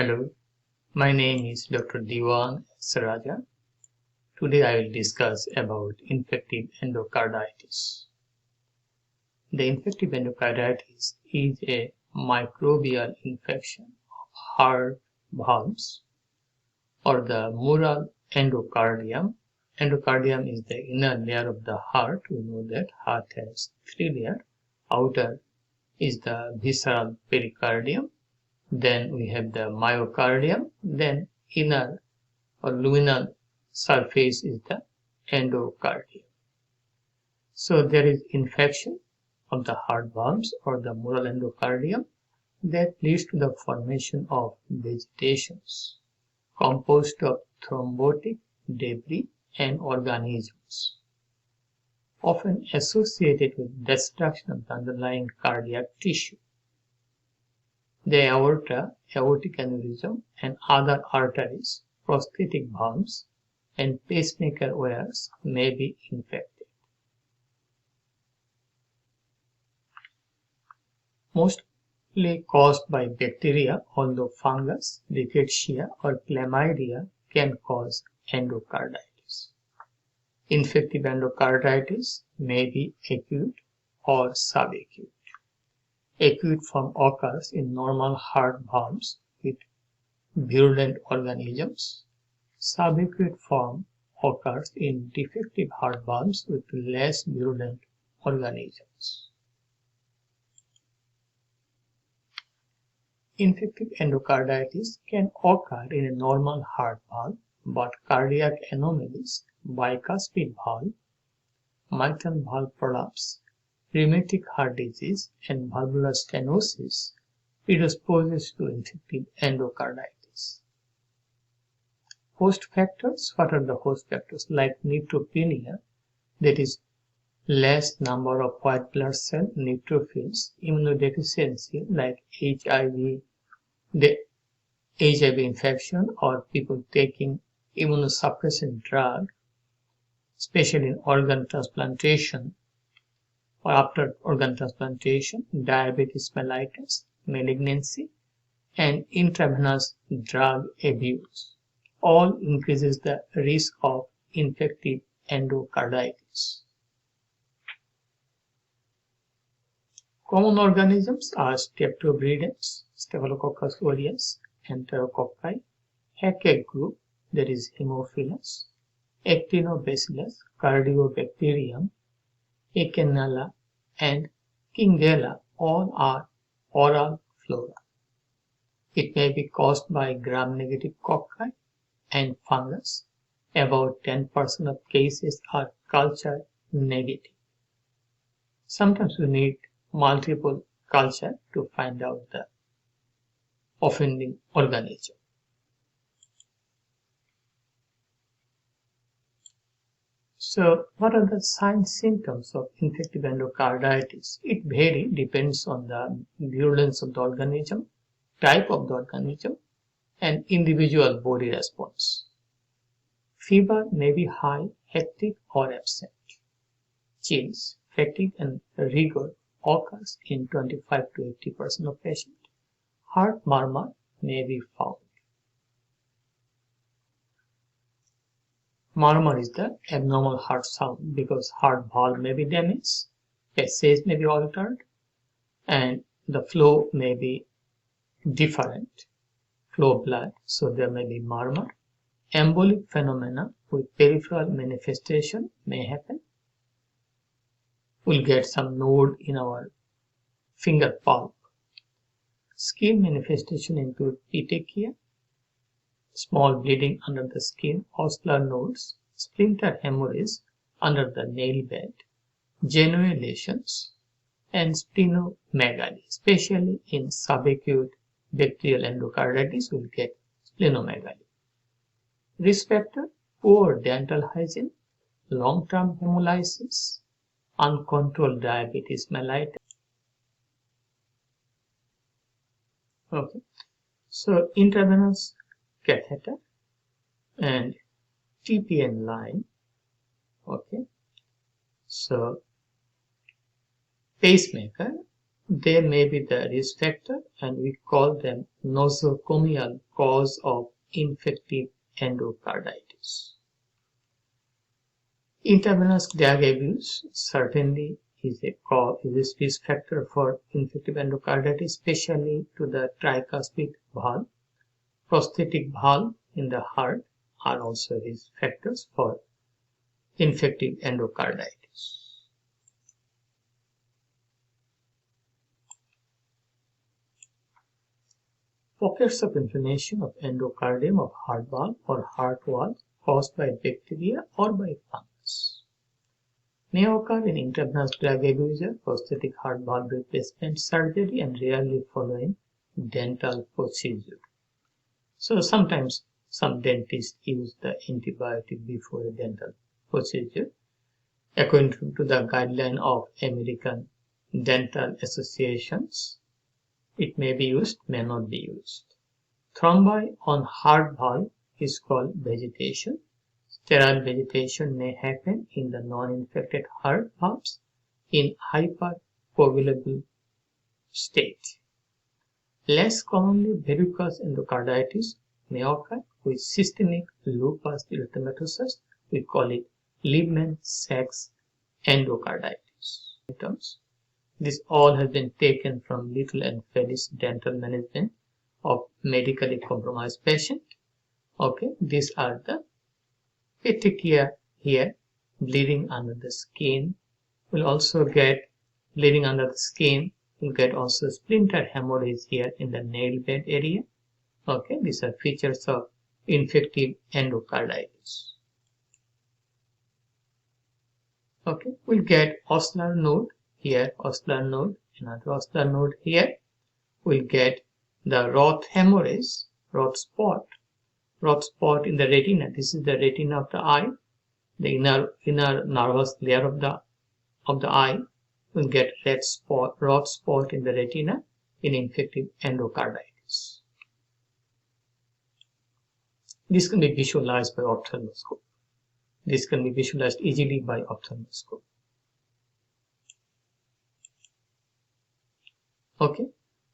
Hello, my name is Dr. Dewan. Today I will discuss about infective endocarditis. The infective endocarditis is a microbial infection of heart valves or the mural endocardium. Endocardium is the inner layer of the heart. We know that heart has three layers. Outer is the visceral pericardium. Then we have the myocardium. Then inner or luminal surface is the endocardium. So there is infection of the heart valves or the mural endocardium that leads to the formation of vegetations composed of thrombotic debris and organisms, often associated with destruction of the underlying cardiac tissue. The aorta, aortic aneurysm, and other arteries, prosthetic valves, and pacemaker wires may be infected. Mostly caused by bacteria, although fungus, rickettsia, or chlamydia can cause endocarditis. Infective endocarditis may be acute or subacute. Acute form occurs in normal heart valves with virulent organisms. Subacute form occurs in defective heart valves with less virulent organisms. Infective endocarditis can occur in a normal heart valve, but cardiac anomalies, bicuspid valve, mitral valve prolapse, rheumatic heart disease, and valvular stenosis predisposes to infective endocarditis. Host factors. What are the host factors? Like neutropenia, that is less number of white blood cell neutrophils, immunodeficiency like HIV infection, or people taking immunosuppressant drug, especially in organ transplantation or after organ transplantation, diabetes mellitus, malignancy, and intravenous drug abuse. All increases the risk of infective endocarditis. Common organisms are streptobreedens, Staphylococcus aureus, Enterococci, Hackett group, that is Haemophilus, Actinobacillus, Cardiobacterium, Echinella, and Kingdella. All are oral flora. It may be caused by gram-negative cocci and fungus. About 10% of cases are culture negative. Sometimes we need multiple culture to find out the offending organism. So, what are the signs, symptoms of infective endocarditis? It varies, depends on the virulence of the organism, type of the organism, and individual body response. Fever may be high, hectic, or absent. Chills, fatigue, and rigor occurs in 25 to 80% of patients. Heart murmur may be found. Murmur is the abnormal heart sound because heart valve may be damaged, passage may be altered, and the flow may be different, flow of blood, so there may be murmur. Embolic phenomena with peripheral manifestation may happen. We'll get some node in our finger palm. Skin manifestation include petechia, small bleeding under the skin, oscular nodes, splinter hemorrhage under the nail bed, genuine lesions, and splenomegaly. Especially in subacute bacterial endocarditis, we'll get splenomegaly. Risk factor: poor dental hygiene, long-term hemolysis, uncontrolled diabetes mellitus. Okay, so intravenous catheter and TPN line. Okay, so pacemaker they may be the risk factor, and we call them nosocomial cause of infective endocarditis. Intravenous drug abuse certainly is a risk factor for infective endocarditis, especially to the tricuspid valve. Prosthetic valve in the heart are also risk factors for infective endocarditis. Pockets of inflammation of endocardium of heart valve or heart wall caused by bacteria or by fungus may occur in intravenous drug abuse, prosthetic heart valve replacement surgery, and rarely following dental procedure. So sometimes some dentists use the antibiotic before a dental procedure. According to the guideline of American Dental Associations, it may be used, may not be used. Thrombi on heart valve is called vegetation. Sterile vegetation may happen in the non-infected heart valves in hypercoagulable state. Less commonly, verrucous endocarditis may occur with systemic lupus erythematosus. We call it Liebman-Sachs endocarditis. This all has been taken from Little and Felix Dental Management of Medically Compromised Patient. Okay, these are the petechia here, bleeding under the skin. We'll also get bleeding under the skin. We'll get also splinter hemorrhage here in the nail bed area. Okay, these are features of infective endocarditis. Okay, we'll get ossular node here, ossular node, another ossular node here. We'll get the Roth hemorrhage, Roth spot in the retina. This is the retina of the eye, the inner nervous layer of the eye. We'll get Roth spot in the retina in infective endocarditis. This can be visualized by ophthalmoscope. This can be visualized easily by ophthalmoscope. Okay,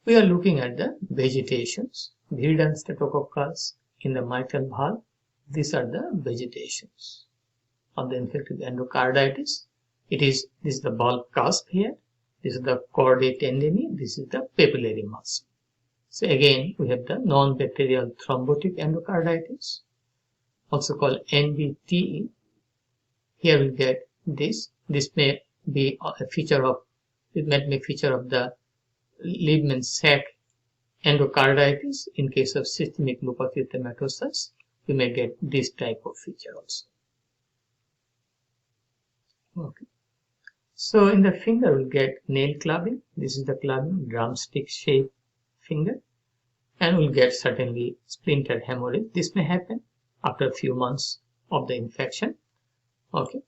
we are looking at the vegetations. Viridum staphylococcus in the mitral valve. These are the vegetations of the infective endocarditis. This is the valve cusp here. This is the chordae tendineae. This is the papillary muscle. So again, we have the non-bacterial thrombotic endocarditis, also called NBTE. Here we get this. This may be a feature of the Liebman-Sachs endocarditis. In case of systemic lupus erythematosus, you may get this type of feature also. Okay. So in the finger, we'll get nail clubbing. This is the clubbing, drumstick shaped finger. And we'll get certainly splinter hemorrhage. This may happen after a few months of the infection. Okay.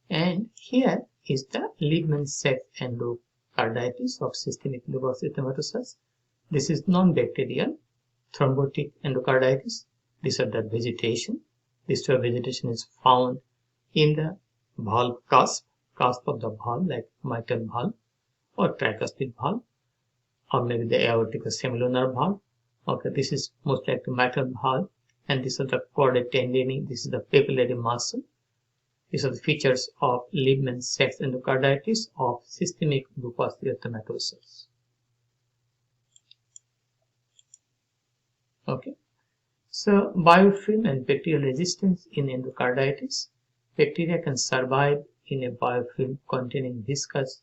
And here is the Liebman-Sachs endocarditis of systemic lupus erythematosus. This is non-bacterial thrombotic endocarditis. These are the vegetation. This type of vegetation is found in the valve cusp of the valve, like mitral valve or tricuspid valve, or maybe the aortic or semilunar valve. Okay, this is most likely mitral valve, and this is the chordae tendineae. This is the papillary muscle. These are the features of Liebman-Sachs endocarditis of systemic lupus erythematosus. Okay, so biofilm and bacterial resistance in endocarditis. Bacteria can survive in a biofilm containing viscous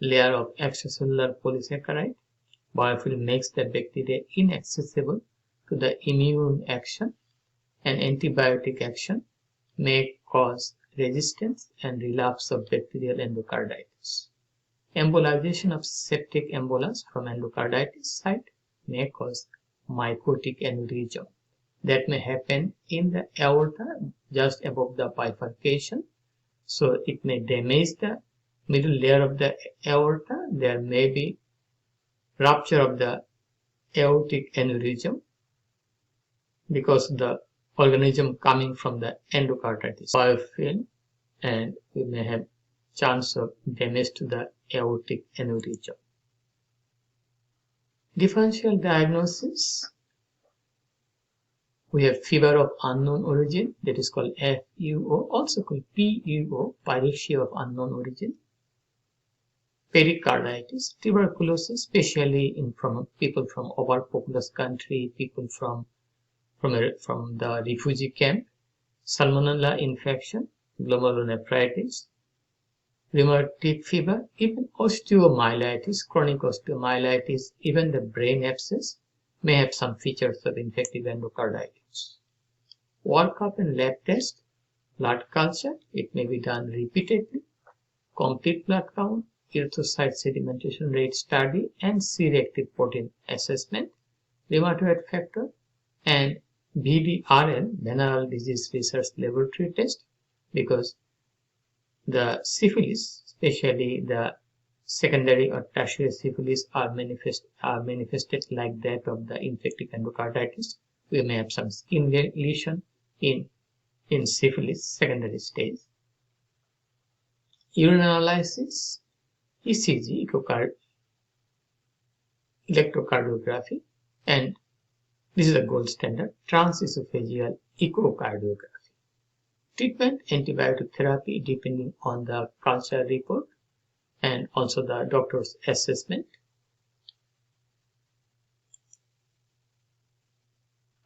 layer of extracellular polysaccharide. Biofilm makes the bacteria inaccessible to the immune action, and antibiotic action may cause resistance and relapse of bacterial endocarditis. Embolization of septic embolus from endocarditis site may cause mycotic aneurysm. That may happen in the aorta just above the bifurcation. So it may damage the middle layer of the aorta. There may be rupture of the aortic aneurysm because the organism coming from the endocarditis biofilm, and we may have chance of damage to the aortic aneurysm. Differential diagnosis. We have fever of unknown origin, that is called FUO, also called PUO, pyrexia of unknown origin. Pericarditis, tuberculosis, especially from people from overpopulous country, people from the refugee camp. Salmonella infection, glomerulonephritis, rheumatic fever, even osteomyelitis, chronic osteomyelitis, even the brain abscess may have some features of infective endocarditis. Workup and lab test, blood culture, it may be done repeatedly, complete blood count, erythrocyte sedimentation rate study, and C-reactive protein assessment, rheumatoid factor, and VDRL, Venereal Disease Research Laboratory test, because the syphilis, especially the secondary or tertiary syphilis, are manifested like that of the infective endocarditis. We may have some skin lesion in syphilis secondary stage. Urine analysis, ECG echocardiography, and this is a gold standard, transesophageal echocardiography. Treatment, antibiotic therapy depending on the culture report and also the doctor's assessment.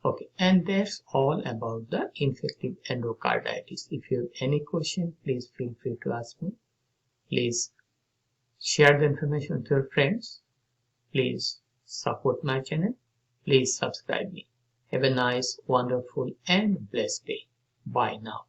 Okay, and that's all about the infective endocarditis. If you have any question, please feel free to ask me. Please share the information with your friends. Please support my channel. Please subscribe me. Have a nice, wonderful, and blessed day. Bye now.